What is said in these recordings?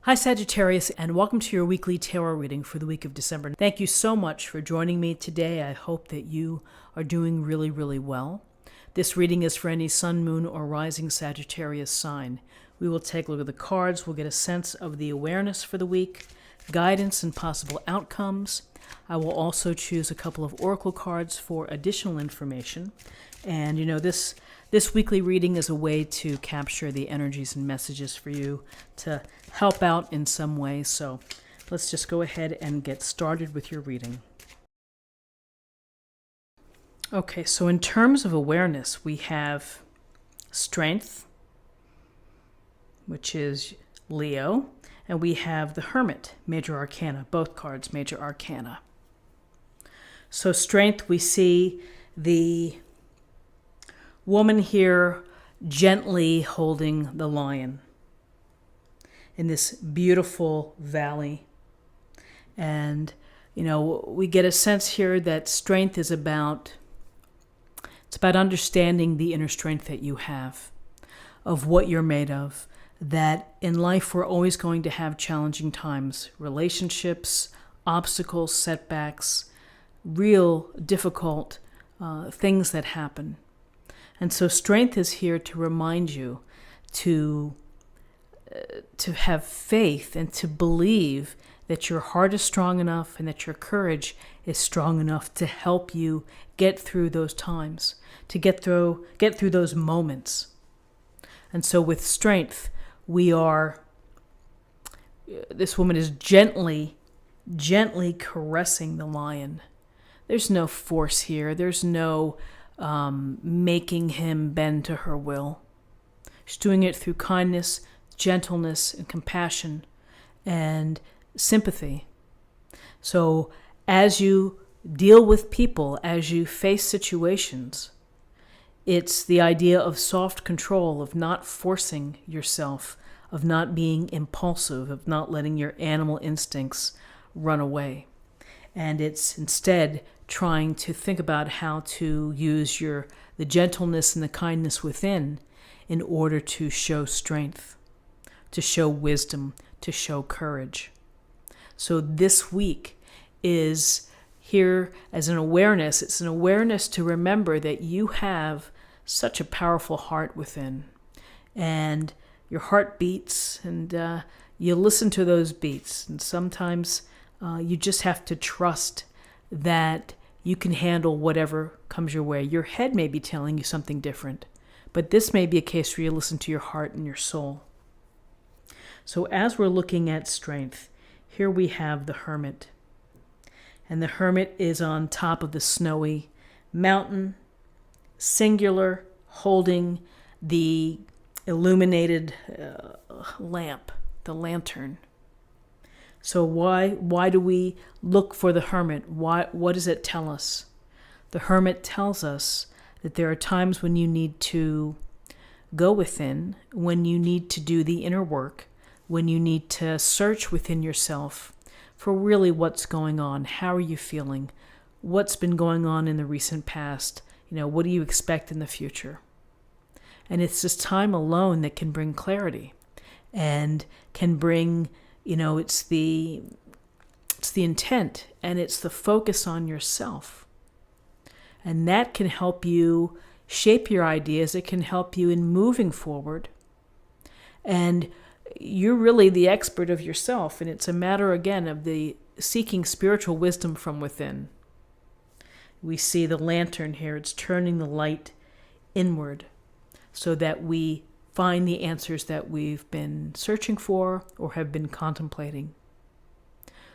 Hi Sagittarius, and welcome to your weekly tarot reading for the week of December. Thank you so much for joining me today. I hope that you are doing really, really well. This reading is for any sun, moon, or rising Sagittarius sign. We will take a look at the cards. We'll get a sense of the awareness for the week, guidance and possible outcomes. I will also choose a couple of oracle cards for additional information. And this weekly reading is a way to capture the energies and messages for you to help out in some way. So let's just go ahead and get started with your reading. Okay, so in terms of awareness, we have Strength, which is Leo, and we have the Hermit, Major Arcana, both cards, Major Arcana. So Strength, we see the woman here gently holding the lion in this beautiful valley. And, we get a sense here that strength is about understanding the inner strength that you have, of what you're made of, that in life we're always going to have challenging times, relationships, obstacles, setbacks, real difficult things that happen. And so strength is here to remind you to have faith and to believe that your heart is strong enough and that your courage is strong enough to help you get through those times, to get through those moments. And so with strength, this woman is gently caressing the lion. There's no force here. There's no making him bend to her will. She's doing it through kindness, gentleness, and compassion, and sympathy. So as you deal with people, as you face situations, it's the idea of soft control, of not forcing yourself, of not being impulsive, of not letting your animal instincts run away. And it's instead trying to think about how to use the gentleness and the kindness within in order to show strength, to show wisdom, to show courage. So this week is here as an awareness. It's an awareness to remember that you have such a powerful heart within. And your heart beats, and you listen to those beats. And sometimes you just have to trust that you can handle whatever comes your way. Your head may be telling you something different, but this may be a case where you listen to your heart and your soul. So as we're looking at strength, here we have the Hermit. And the Hermit is on top of the snowy mountain, singular, holding the illuminated lamp, the lantern. So why do we look for the Hermit? What does it tell us? The Hermit tells us that there are times when you need to go within, when you need to do the inner work, when you need to search within yourself for really what's going on. How are you feeling? What's been going on in the recent past? What do you expect in the future? And it's this time alone that can bring clarity and can bring it's the intent, and it's the focus on yourself. And that can help you shape your ideas. It can help you in moving forward. And you're really the expert of yourself. And it's a matter, again, of the seeking spiritual wisdom from within. We see the lantern here. It's turning the light inward so that we find the answers that we've been searching for or have been contemplating.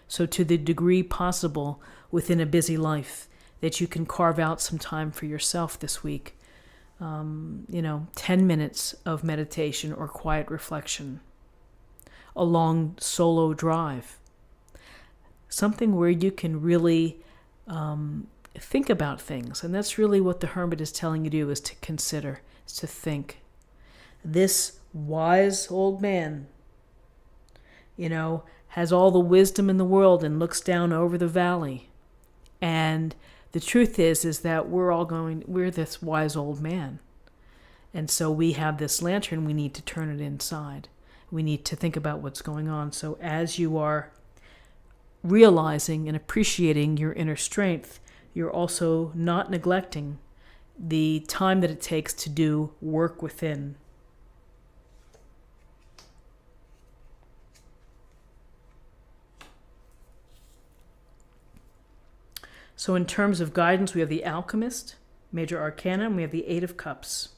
So to the degree possible within a busy life that you can carve out some time for yourself this week, 10 minutes of meditation or quiet reflection, a long solo drive, something where you can really think about things. And that's really what the Hermit is telling you to do, is to consider, is to think. This wise old man, has all the wisdom in the world and looks down over the valley. And the truth is that we're this wise old man. And so we have this lantern, we need to turn it inside. we need to think about what's going on. So as you are realizing and appreciating your inner strength, you're also not neglecting the time that it takes to do work within. So in terms of guidance, we have the Alchemist, Major Arcana, and we have the Eight of Cups.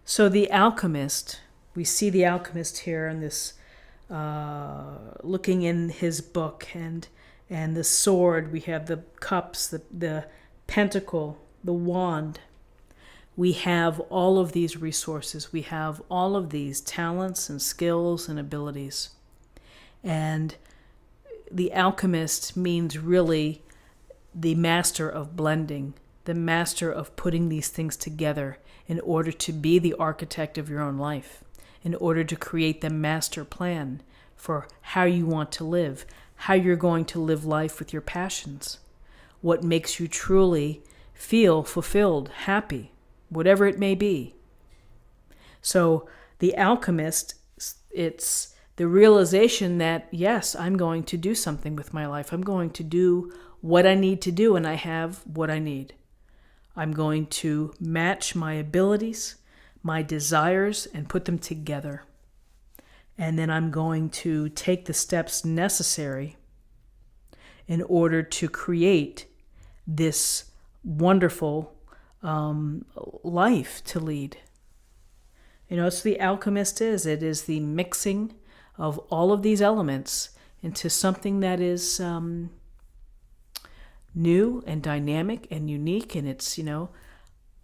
So the Alchemist, we see the Alchemist here in this, looking in his book, and the sword, we have the cups, the pentacle, the wand. We have all of these resources. We have all of these talents and skills and abilities. And the alchemist means really the master of blending, the master of putting these things together in order to be the architect of your own life, in order to create the master plan for how you want to live, how you're going to live life with your passions, what makes you truly feel fulfilled, happy, whatever it may be. So the alchemist, it's the realization that, yes, I'm going to do something with my life. I'm going to do what I need to do, and I have what I need. I'm going to match my abilities, my desires, and put them together. And then I'm going to take the steps necessary in order to create this wonderful life to lead. It's the alchemist is. It is the mixing of all of these elements into something that is new and dynamic and unique, and it's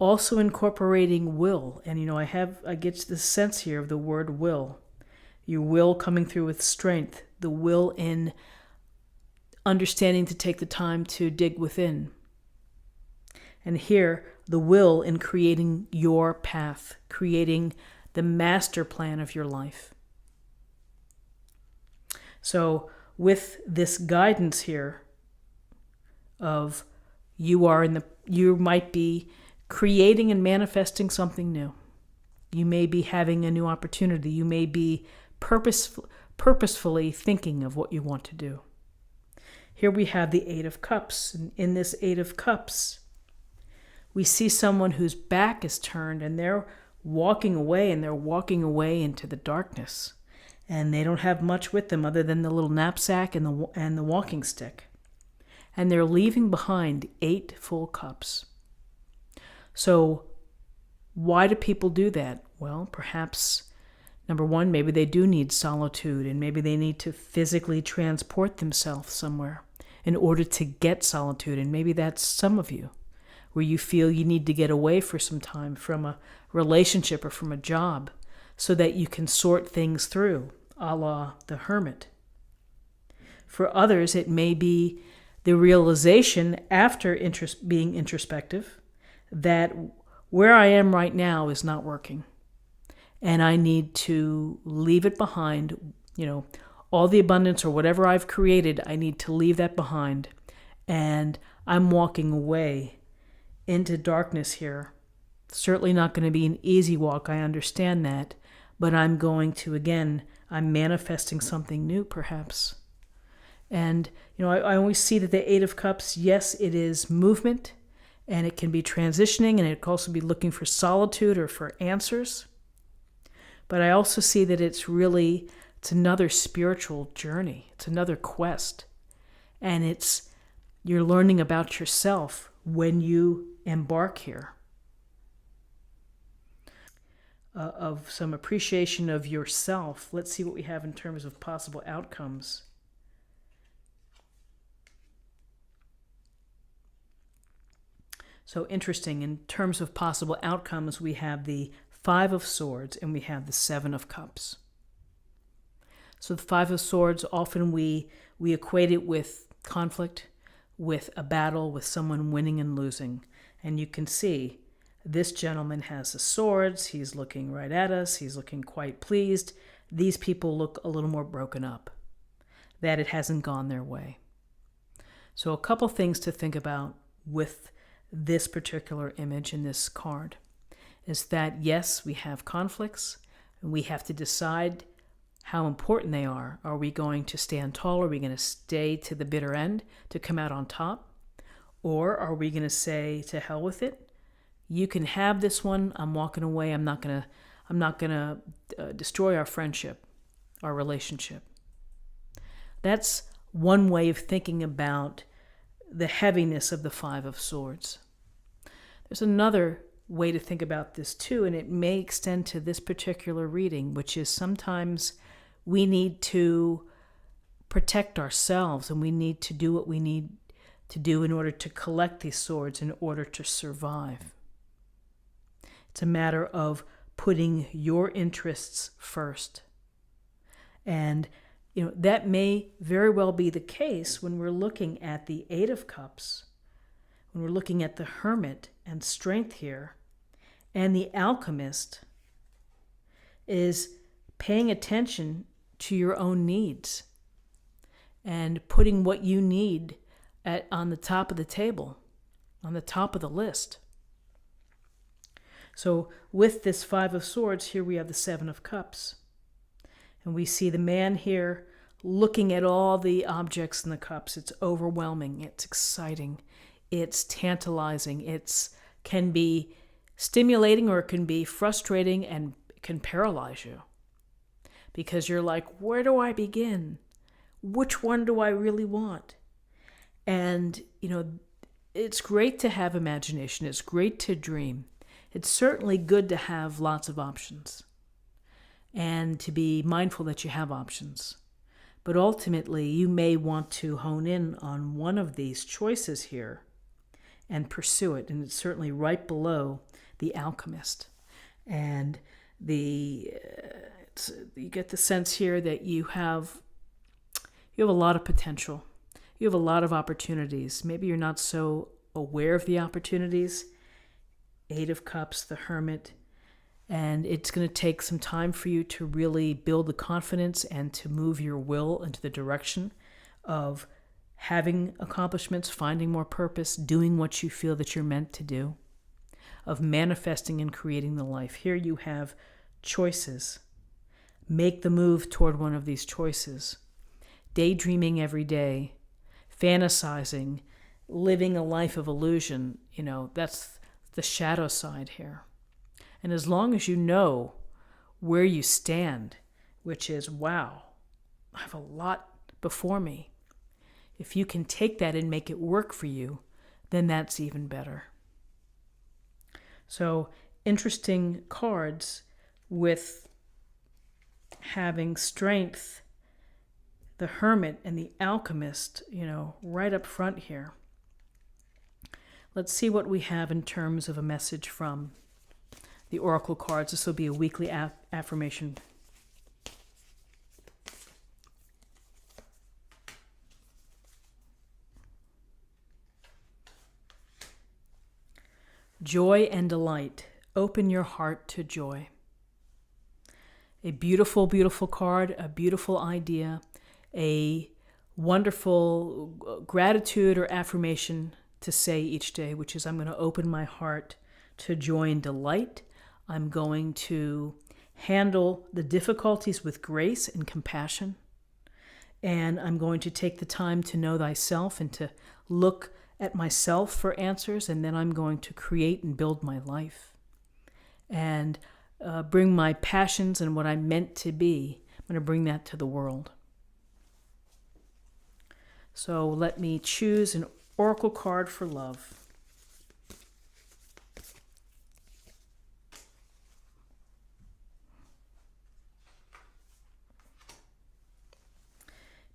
also incorporating will. And I get the sense here of the word will. Your will coming through with strength, the will in understanding to take the time to dig within. And here, the will in creating your path, creating the master plan of your life. So with this guidance here of you might be creating and manifesting something new. You may be having a new opportunity. You may be purposefully thinking of what you want to do. Here we have the Eight of Cups. And in this Eight of Cups, we see someone whose back is turned and they're walking away, and they're walking away into the darkness. And they don't have much with them other than the little knapsack and the walking stick. And they're leaving behind 8 full cups. So why do people do that? Well, perhaps, number one, maybe they do need solitude, and maybe they need to physically transport themselves somewhere in order to get solitude. And maybe that's some of you, where you feel you need to get away for some time from a relationship or from a job, so that you can sort things through, a la the hermit. For others, it may be the realization after being introspective that where I am right now is not working, and I need to leave it behind. All the abundance or whatever I've created, I need to leave that behind, and I'm walking away into darkness here. Certainly not going to be an easy walk, I understand that. But I'm going to, I'm manifesting something new, perhaps. And, I always see that the Eight of Cups, yes, it is movement, and it can be transitioning, and it can also be looking for solitude or for answers. But I also see that it's another spiritual journey. It's another quest. And you're learning about yourself when you embark here. Of some appreciation of yourself. Let's see what we have in terms of possible outcomes. So interesting, in terms of possible outcomes, we have the Five of Swords and we have the Seven of Cups. So the Five of Swords, often we equate it with conflict, with a battle, with someone winning and losing. And you can see this gentleman has the swords. He's looking right at us. He's looking quite pleased. These people look a little more broken up, that it hasn't gone their way. So a couple things to think about with this particular image in this card. is that yes, we have conflicts and we have to decide how important they are. Are we going to stand tall? Are we going to stay to the bitter end to come out on top? Or are we going to say, to hell with it? You can have this one. I'm walking away. I'm not going to destroy our friendship, our relationship. That's one way of thinking about the heaviness of the Five of Swords. There's another way to think about this too, and it may extend to this particular reading, which is sometimes we need to protect ourselves and we need to do what we need to do in order to collect these swords, in order to survive. It's a matter of putting your interests first. And that may very well be the case when we're looking at the Eight of Cups, when we're looking at the Hermit and strength here, and the Alchemist is paying attention to your own needs and putting what you need on the top of the table, on the top of the list. So with this Five of Swords, here we have the Seven of Cups. And we see the man here looking at all the objects in the cups. It's overwhelming. It's exciting. It's tantalizing. It can be stimulating or it can be frustrating and can paralyze you. Because you're like, where do I begin? Which one do I really want? And, it's great to have imagination. It's great to dream. It's certainly good to have lots of options and to be mindful that you have options. But ultimately, you may want to hone in on one of these choices here and pursue it. And it's certainly right below the Alchemist. And you get the sense here that you have a lot of potential. You have a lot of opportunities. Maybe you're not so aware of the opportunities. Eight of Cups, the Hermit. And it's going to take some time for you to really build the confidence and to move your will into the direction of having accomplishments, finding more purpose, doing what you feel that you're meant to do, of manifesting and creating the life. Here you have choices. Make the move toward one of these choices. Daydreaming every day, fantasizing, living a life of illusion, that's the shadow side here. And as long as you know where you stand, which is, wow, I have a lot before me. If you can take that and make it work for you, then that's even better. So, interesting cards with having strength, the Hermit and the Alchemist, right up front here. Let's see what we have in terms of a message from the Oracle cards. This will be a weekly affirmation. Joy and delight. Open your heart to joy. A beautiful, beautiful card, a beautiful idea, a wonderful gratitude or affirmation to say each day, which is, I'm going to open my heart to joy and delight. I'm going to handle the difficulties with grace and compassion. And I'm going to take the time to know thyself and to look at myself for answers. And then I'm going to create and build my life and bring my passions and what I'm meant to be. I'm going to bring that to the world. So let me choose an Oracle card for love.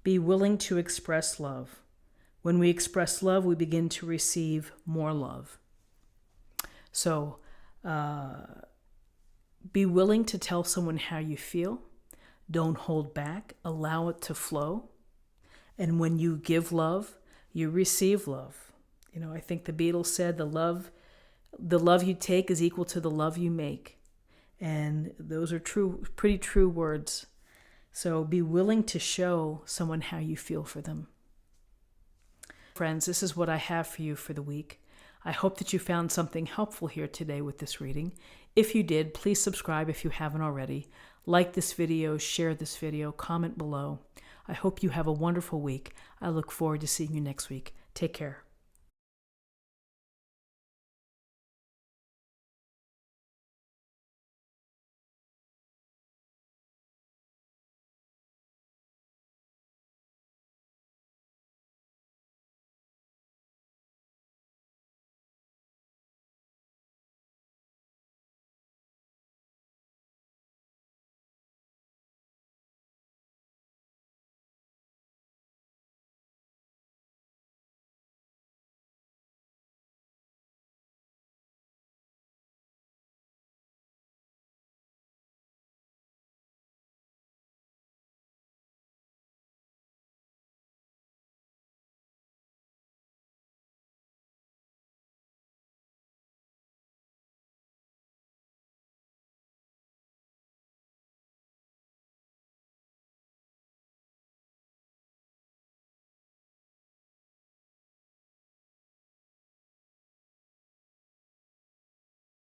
Be willing to express love. When we express love, we begin to receive more love. So, be willing to tell someone how you feel. Don't hold back. Allow it to flow. And when you give love, you receive love. I think the Beatles said the love you take is equal to the love you make. And those are true, pretty true words. So be willing to show someone how you feel for them. Friends, this is what I have for you for the week. I hope that you found something helpful here today with this reading. If you did, please subscribe if you haven't already. Like this video, share this video, comment below. I hope you have a wonderful week. I look forward to seeing you next week. Take care.